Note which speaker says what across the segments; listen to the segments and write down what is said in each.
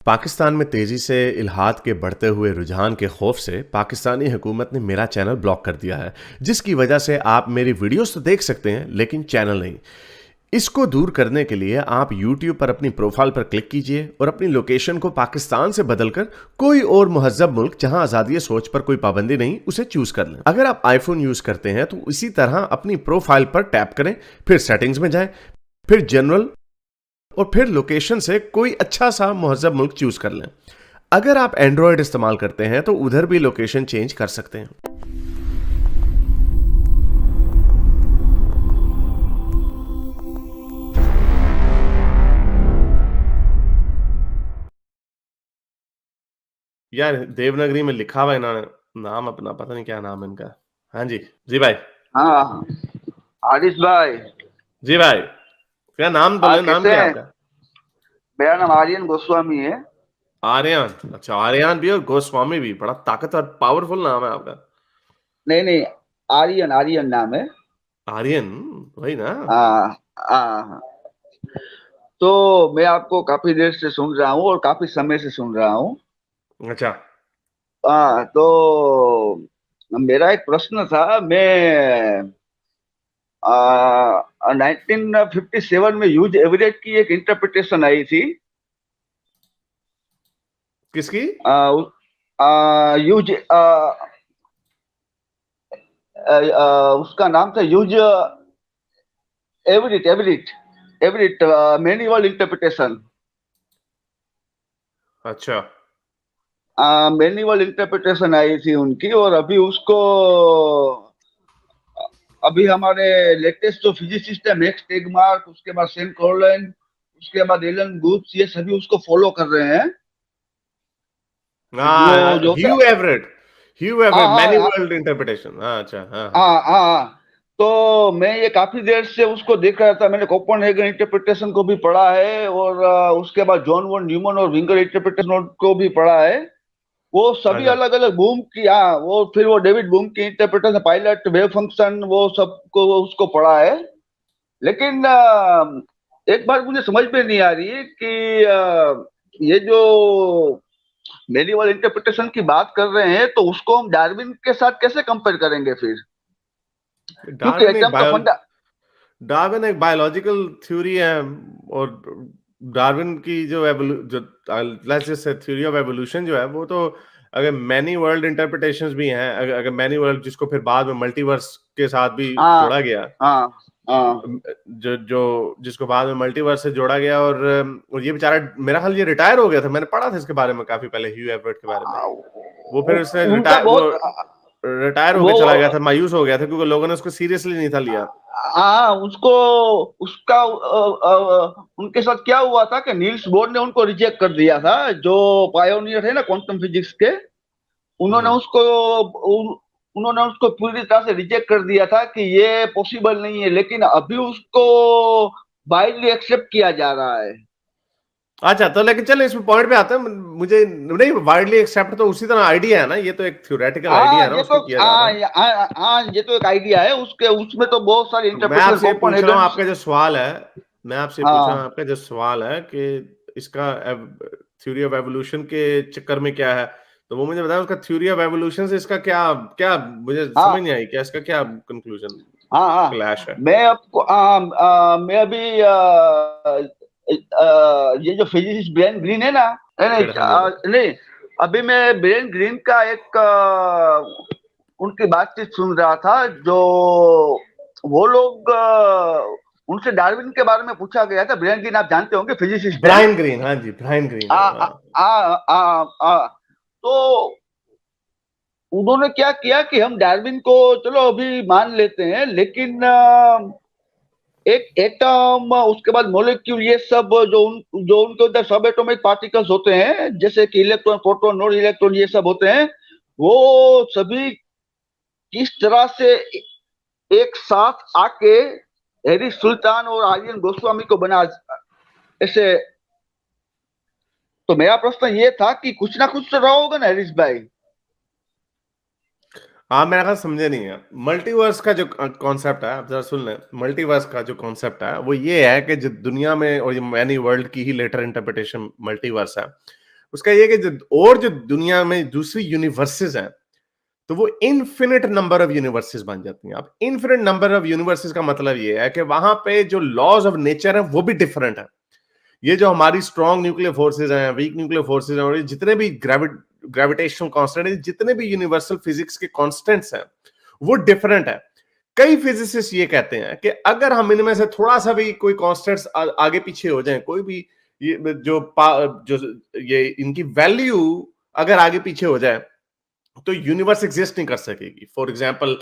Speaker 1: पाकिस्तान में तेजी से इल्हाद के बढ़ते हुए रुझान के खौफ से पाकिस्तानी हुकूमत ने मेरा चैनल ब्लॉक कर दिया है, जिसकी वजह से आप मेरी वीडियोस तो देख सकते हैं लेकिन चैनल नहीं। इसको दूर करने के लिए आप YouTube पर अपनी प्रोफाइल पर क्लिक कीजिए और अपनी लोकेशन को पाकिस्तान से बदलकर कोई और महज़्ज़ब मुल्क जहां आज़ादी सोच पर कोई पाबंदी नहीं उसे चूज कर लें। अगर आप आईफोन यूज करते हैं तो इसी तरह अपनी प्रोफाइल पर टैप करें, फिर सेटिंग्स में जाएं, फिर जनरल और फिर लोकेशन से कोई अच्छा सा महज़्ज़ब मुल्क चूज कर लें। अगर आप एंड्रॉयड इस्तेमाल करते हैं तो उधर भी लोकेशन चेंज कर सकते हैं। यार देवनागरी में लिखा हुआ है इन्होंने नाम अपना, पता नहीं क्या नाम है इनका। हाँ जी, जी भाई।
Speaker 2: हाँ, आरिश भाई।
Speaker 1: जी भाई, क्या नाम बोले, नाम
Speaker 2: कैसे
Speaker 1: क्या है
Speaker 2: हैं?
Speaker 1: आपका?
Speaker 2: मेरा नाम आर्यन गोस्वामी है।
Speaker 1: आर्यन। अच्छा, आर्यन भी और गोस्वामी भी, बड़ा ताकतवर पावरफुल नाम है आपका।
Speaker 2: नहीं नहीं, आर्यन आर्यन नाम है।
Speaker 1: आर्यन, वही ना?
Speaker 2: हाँ हाँ। तो मैं आपको काफी देर से सुन रहा हूँ और काफी समय से सुन रहा हूँ।
Speaker 1: अच्छा।
Speaker 2: हाँ, तो मेरा एक प्रश्न था। मैं 1957 में ह्यूज एवरेट की एक इंटरप्रिटेशन आई थी।
Speaker 1: किसकी?
Speaker 2: ह्यूज उसका नाम था huge Everett Everett Everett manual interpretation.
Speaker 1: अच्छा।
Speaker 2: मैनुअल इंटरप्रिटेशन आई थी उनकी, और अभी उसको अभी हमारे लेटेस्ट जो फिजिसिस्ट है मैक्स टेगमार्क, उसके बाद सेम कोरलन, उसके बाद एलन गुप्स, ये सभी उसको फॉलो कर रहे हैं। वो
Speaker 1: हाँ,
Speaker 2: जो
Speaker 1: ह्यू एवरेट। ह्यू एवरेट मैनी
Speaker 2: हाँ
Speaker 1: वर्ल्ड इंटरप्रिटेशन। हाँ, अच्छा, हाँ हाँ।
Speaker 2: हाँ हाँ। तो मैं ये काफी देर से उसको देख रहा था। मैंने कोपेनहेगन इंटरप्रिटेशन को भी पढ़ा है, और उसके बाद जॉन वॉन न्यूमन और विंगर इंटरप्रिटेशन को भी पढ़ा है। वो सभी
Speaker 1: अच्छा।
Speaker 2: अलग अलग बूम की, हाँ, वो फिर वो डेविड बूम की इंटरप्रिटेशन, पायलट वेव फंक्शन, वो सबको उसको पढ़ा है। लेकिन एक बार मुझे समझ में नहीं आ रही है कि ये जो मेडिवल इंटरप्रिटेशन की बात कर रहे हैं, तो उसको हम डार्विन के साथ कैसे कंपेयर करेंगे फिर? क्योंकि
Speaker 1: डार्विन एक
Speaker 2: एकदम तो
Speaker 1: बायो
Speaker 2: फंडा।
Speaker 1: डार्विन एक बायोलॉजिकल थ्योरी है। और डार्विन की जो जो let's just say theory of evolution जो है वो तो, अगर मैनी वर्ल्ड इंटरप्रिटेशंस भी हैं, अगर मैनी वर्ल्ड जिसको फिर बाद में मल्टीवर्स के साथ भी
Speaker 2: हाँ
Speaker 1: जोड़ा गया,
Speaker 2: हाँ हाँ।
Speaker 1: जो जो जिसको बाद में मल्टीवर्स से जोड़ा गया, और ये बेचारा मेरा ख्याल ये रिटायर हो गया था। मैंने पढ़ा था इसके बारे में काफी पहले, ह्यू एवरेट के बारे में। वो फिर उसने
Speaker 2: उनका
Speaker 1: रिटायर वो
Speaker 2: बहुत
Speaker 1: रिटायर होके
Speaker 2: वो
Speaker 1: चला गया था, मायूस हो गया था क्योंकि लोगों ने उसको सीरियसली नहीं था लिया।
Speaker 2: हाँ, उसको उसका उनके साथ क्या हुआ था कि नील्स बोर ने उनको रिजेक्ट कर दिया था, जो पायोनियर है ना क्वांटम फिजिक्स के। उन्होंने
Speaker 1: हम्म।
Speaker 2: उसको उन, उन्होंने उसको पूरी तरह से रिजेक्ट कर दिया था कि ये पॉसिबल नहीं है। लेकिन अभी उसको वाइडली एक्सेप्ट किया जा रहा है।
Speaker 1: अच्छा, तो लेकिन चलो इसमें पॉइंट पे आते हैं। मुझे नहीं, वाइडली एक्सेप्ट तो उसी तरह आइडिया है ना, ये तो एक थ्योरेटिकल आइडिया
Speaker 2: हाँ
Speaker 1: है ना,
Speaker 2: ये
Speaker 1: उस
Speaker 2: तो
Speaker 1: पर किया जा रहा है।
Speaker 2: ये तो एक आइडिया है। उसके उसमें तो बहुत सारी
Speaker 1: तो मैं
Speaker 2: इंटरप्रिटेशन
Speaker 1: आपसे ये पूछ रहा हूँ,
Speaker 2: कोपेनहेगन।
Speaker 1: आपका जो सवाल है, मैं आपसे ये पूछ रहा हूँ,
Speaker 2: हाँ
Speaker 1: आपका जो सवाल है कि इसका थ्योरी ऑफ एवोल्यूशन के चक्कर में क्या है, तो वो मुझे बताया। उसका थ्योरी ऑफ एवोल्यूशन से इसका क्या क्या मुझे समझ
Speaker 2: हाँ
Speaker 1: नहीं आई, क्या इसका क्या कंक्लूजन
Speaker 2: हाँ हाँ।
Speaker 1: क्लैश है?
Speaker 2: मैं आपको मैं अभी ये जो फिजिसिस्ट ब्रेन ग्रीन है ना, नहीं
Speaker 1: खेड़ खानी है।
Speaker 2: नहीं, अभी मैं ब्रेन ग्रीन का एक उनकी बातचीत सुन रहा था। जो वो लोग उनसे डार्विन के बारे में पूछा गया था। ब्रेन ग्रीन आप जानते होंगे, फिजिसिस्ट हैं।
Speaker 1: ब्रायन ग्रीन, हाँ जी, ब्रायन ग्रीन,
Speaker 2: आ, आ,
Speaker 1: हाँ।
Speaker 2: आ, आ, आ, तो उन्होंने क्या किया कि हम डार्विन को चलो अभी मान लेते हैं, लेकिन एक एटम, उसके बाद मॉलिक्यूल, ये सब जो उनके अंदर सब एटॉमिक पार्टिकल्स होते हैं, जैसे कि इलेक्ट्रॉन, प्रोटॉन और इलेक्ट्रॉन, ये सब होते हैं। वो सभी किस तरह से एक साथ आके हैरी सुल्तान और आर्यन गोस्वामी को बना ऐसे। तो मेरा प्रश्न ये था कि कुछ ना कुछ तो रहा होगा ना हरीश भाई।
Speaker 1: आप मेरा ख्याल समझे नहीं है। मल्टीवर्स का जो कॉन्सेप्ट है, आप जरा सुन लें। मल्टीवर्स का जो कॉन्सेप्ट है वो ये है कि जो दुनिया में, और ये मैनी वर्ल्ड की ही लेटर इंटरप्रिटेशन मल्टीवर्स है, उसका ये कि जो दुनिया में दूसरी यूनिवर्सेस हैं, तो वो इन्फिनिट नंबर ऑफ यूनिवर्सेस बन जाती हैं। अब इन्फिनिट नंबर ऑफ यूनिवर्सेस का मतलब ये है कि वहां पे जो लॉज ऑफ नेचर है वो भी डिफरेंट है। ये जो हमारी स्ट्रॉन्ग न्यूक्लियर फोर्सेज हैं, वीक न्यूक्लियर फोर्सेज हैं, और ये जितने भी ग्रेविटेशनल कांस्टेंट है, जितने भी यूनिवर्सल फिजिक्स के कांस्टेंट्स हैं, वो डिफरेंट है। कई फिजिसिस्ट ये कहते हैं कि अगर हम इनमें से थोड़ा सा भी कोई कांस्टेंट्स आगे पीछे हो जाए, कोई भी जो ये इनकी वैल्यू अगर आगे पीछे हो जाए, तो यूनिवर्स एग्जिस्ट नहीं कर सकेगी। For example,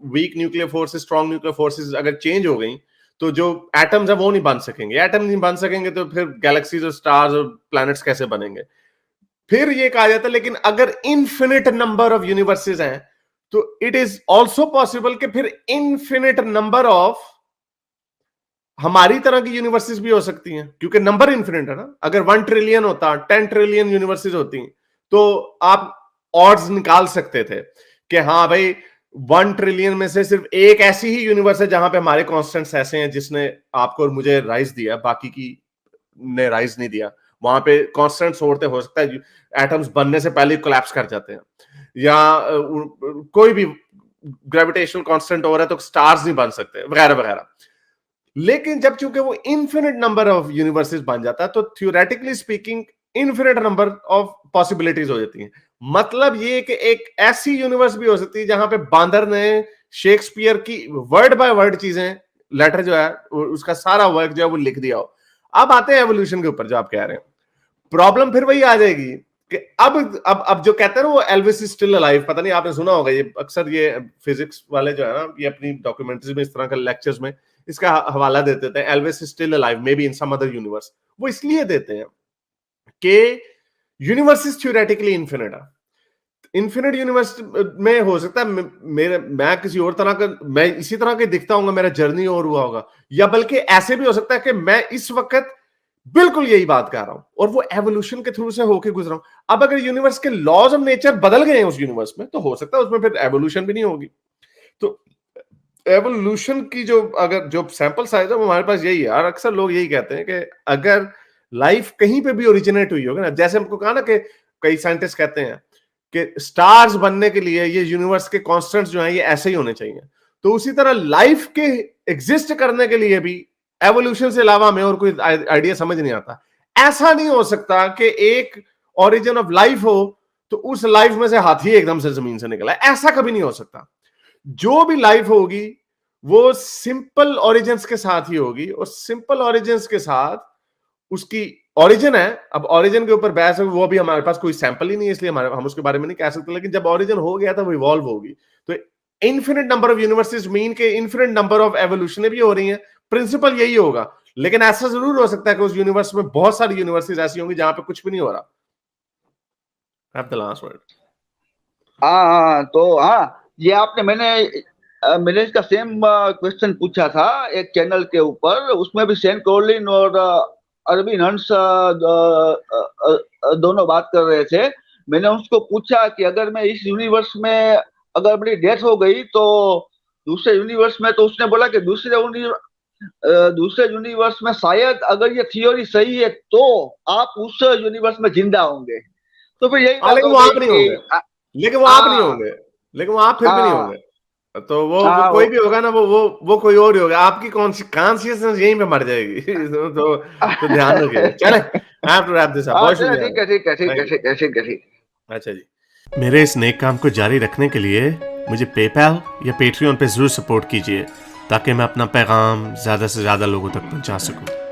Speaker 1: weak nuclear forces, strong nuclear forces अगर चेंज हो गई, तो जो एटम्स है वो नहीं बन सकेंगे। एटम नहीं बन सकेंगे तो फिर गैलेक्सीज और स्टार्स और प्लैनेट्स कैसे बनेंगे? फिर ये कहा जाता है लेकिन अगर इन्फिनिट नंबर ऑफ यूनिवर्सेस हैं, तो इट इज ऑल्सो पॉसिबल कि फिर इन्फिनिट नंबर ऑफ हमारी तरह की यूनिवर्सेस भी हो सकती हैं, क्योंकि नंबर इन्फिनिट है ना। अगर 1 ट्रिलियन होता, 10 ट्रिलियन यूनिवर्सेस होती, तो आप ऑड्स निकाल सकते थे कि हाँ भाई 1 ट्रिलियन में से सिर्फ एक ऐसी ही यूनिवर्स है जहां पे हमारे कॉन्स्टेंट्स ऐसे हैं जिसने आपको और मुझे राइज दिया, बाकी की ने राइज नहीं दिया। वहां पे कॉन्स्टेंट्स होते, हो सकता है एटम्स बनने से पहले कोलैप्स कर जाते हैं, या कोई भी ग्रेविटेशनल कांस्टेंट हो रहा है तो स्टार्स नहीं बन सकते, वगैरह वगैरह। लेकिन जब चूंकि वो इन्फिनिट नंबर ऑफ यूनिवर्सेस बन जाता है, तो theoretically speaking infinite number of possibilities हो जाती हैं। मतलब ये कि एक ऐसी यूनिवर्स भी हो सकती है जहां पे बांदर ने शेक्सपियर की वर्ड बाय वर्ड चीजें, लेटर जो है उसका सारा वर्क जो है वो लिख दिया हो। अब आते हैं एवोल्यूशन के ऊपर, जो आप कह रहे हैं, प्रॉब्लम फिर वही आ जाएगी कि अब जो कहते हैं ना वो एल्विस इज स्टिल अलाइव, पता नहीं आपने सुना होगा, ये अक्सर ये फिजिक्स वाले जो है ना, ये अपनी डॉक्यूमेंट्रीज में इस तरह के लेक्चर्स में इसका हवाला देते थे, Elvis is still alive maybe in some other universe. वो इसलिए देते हैं कि यूनिवर्स इज थ्योरेटिकली इन्फिनिट है। इन्फिनिट यूनिवर्स में हो सकता है मैं किसी और तरह का, मैं इसी तरह के दिखता हूँ, मेरा जर्नी और हुआ होगा, या बल्कि ऐसे भी हो सकता है कि मैं इस वक्त बिल्कुल यही बात कर रहा हूं और वो एवोल्यूशन के थ्रू से होके गुजरा हूं। अब अगर यूनिवर्स के लॉज ऑफ नेचर बदल गए हैं उस यूनिवर्स में, तो हो सकता है उसमें फिर एवोल्यूशन भी नहीं होगी। तो एवोल्यूशन की जो सैंपल साइज है वो हमारे पास यही है। और अक्सर लोग यही कहते हैं कि अगर लाइफ कहीं पे भी ओरिजिनेट हुई होगी ना, जैसे हमको कहा ना कि कई साइंटिस्ट कहते हैं कि स्टार्स बनने के लिए ये यूनिवर्स के कांस्टेंट्स जो हैं ये ऐसे ही होने चाहिए, तो उसी तरह लाइफ के एग्जिस्ट करने के लिए भी एवोल्यूशन से अलावा हमें और कोई आइडिया समझ नहीं आता। ऐसा नहीं हो सकता कि एक ओरिजिन ऑफ लाइफ हो तो उस लाइफ में से हाथी एकदम से जमीन से निकला, ऐसा कभी नहीं हो सकता। जो भी लाइफ होगी वो सिंपल ओरिजिन्स के साथ ही होगी, और सिंपल ओरिजिन्स के साथ उसकी ओरिजिन है। अब ओरिजिन के ऊपर बहस है, वो भी हमारे पास कोई सैंपल ही नहीं है, इसलिए हम उसके बारे में नहीं कह सकते। लेकिन जब ओरिजिन हो गया था वो इवॉल्व होगी। तो infinite number of universes mean के इन्फिनिट नंबर ऑफ एवोल्यूशन भी हो रही है। प्रिंसिपल यही होगा, लेकिन ऐसा जरूर हो सकता है कि उस यूनिवर्स में बहुत सारी यूनिवर्सेस ऐसी होंगी जहां पे कुछ भी नहीं हो रहा। Have the last word.
Speaker 2: हाँ, तो हाँ, ये आपने मैंने इसका सेम क्वेश्चन पूछा था एक चैनल के ऊपर, उसमें भी सेन कोलिन और अरविंद हंस दोनों बात कर रहे थे। मैंने उसको पूछा कि अगर मैं इस यूनिवर्स में अगर मेरी डेथ हो गई तो दूसरे यूनिवर्स में, तो उसने बोला कि दूसरे यूनिवर्स में शायद अगर ये थियोरी सही है तो आप उस यूनिवर्स में जिंदा होंगे। तो फिर यही बात
Speaker 1: लेकिन वो आप नहीं होंगे, लेकिन वो आप नहीं होंगे, लेकिन वो आप फिर भी नहीं होंगे। तो वो कोई भी होगा ना, वो कोई और ही होगा, आपकी कॉन्शियसनेस यहीं पे मर जाएगी। तो ध्यान रखिए। चले, I have to wrap this up. बहुत शुक्रिया।
Speaker 2: ठीक है।
Speaker 1: अच्छा जी, मेरे इस नेक काम को जारी रखने के लिए मुझे पेपैल या पेट्रियन पे जरूर सपोर्ट कीजिए, ताकि मैं अपना पैगाम ज्यादा से ज्यादा लोगों तक पहुंचा सकूं।